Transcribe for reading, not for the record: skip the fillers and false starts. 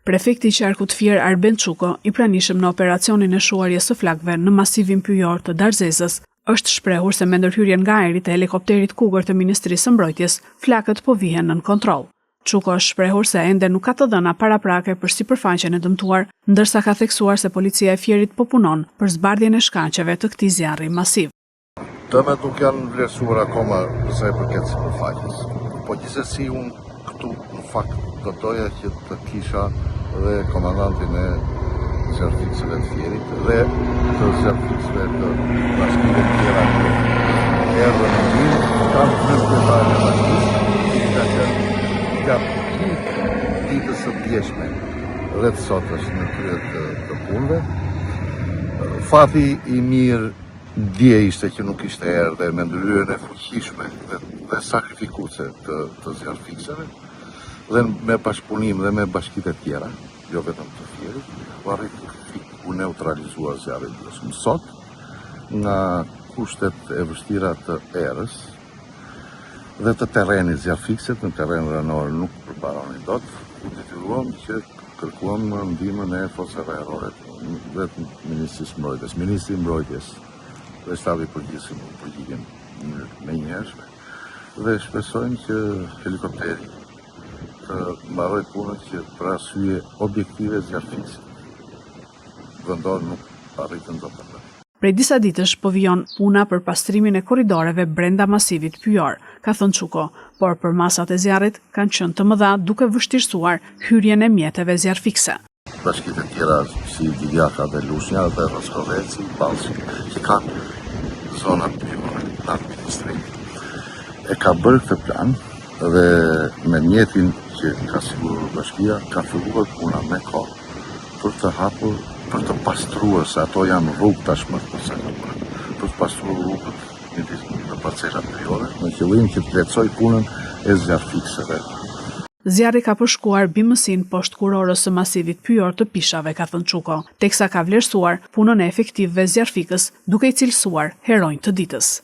Prefekti i Qarkut Fier Arben Çuko, i pranishëm në operacionin e shuarjes së flakëve në masivin pyjor të Darzezës, është shprehur se me ndërhyrjen nga ajri të helikopterit Cougar të Ministrisë së Mbrojtjes, flakët po vihen nën kontroll. Çuko është shprehur se ende nuk ka të dhëna paraprake për sipërfaqen e dëmtuar, ndërsa ka theksuar se policia e Fierit po punon për zbardhjen e shkaqeve të këtij zjarri masiv. Dëmet nuk janë vlerësuar akoma sa i përket sipërfaqes. Po gjithsesi unë këtu në fakt do doja që të kisha dhe komandantin e zjarrfikseve të Fierit dhe të zjarrfikseve të bashkive të tjera që erdhën në ndihmë, kanë plot detale të bashkisë, që gjatë ditës së djeshme dhe të sotës në krye të punëve. Fati i mirë dje ishte që nuk ishte erdhe me ndryrën e fuqishme dhe sakrifikuese të zjarrfikseve dhe me bashkëpunim dhe me bashkitë e tjera, jo vetëm të Fierit, u neutralizuar zjarri i sot nga kushtet e vështira të erës dhe të terrenit zjarrfikset në terren rënor nuk përbaronin dot. U detyruam që kërkuam ndihmën e forcave ajrore dhe të Ministrisë Mbrojtjes. Ministri i Mbrojtjes dhe shtabi i përgjithshëm u përgjigjen me njëhershme dhe shpresojmë që helikopteri të mbaroj punën që për arsye objektive zjarrfikse vendor nuk arritën dot atë. Prej disa ditësh po vijon puna për pastrimin e korridoreve brenda masivit pyjor, ka thënë Çuko, por për masat e zjarrit kanë qenë të mëdha duke vështirësuar hyrjen e mjeteve zjarrfikse. Bashkitë e tjera si Divjaka dhe Lushnja dhe Roskoveci, Ballsi, që kanë zona pyjore në administrim, e ka bërë këtë plan dhe me mjetin që ka siguruar bashkia, ka filluar puna me kohë për të hapur, për të pastruar, se ato janë rrugë tashmë për të pastruar rrugët në parcelat pyjore, në qëllim që të lehtësoj punën e zjarrfikseve. Zjarri ka përshkuar bimësin poshtë kurorës së masivit pyjor të Pishave, ka thënë Çuko, teksa ka vlerësuar punën e efektivëve zjarrfikës duke i cilësuar heronj të ditës.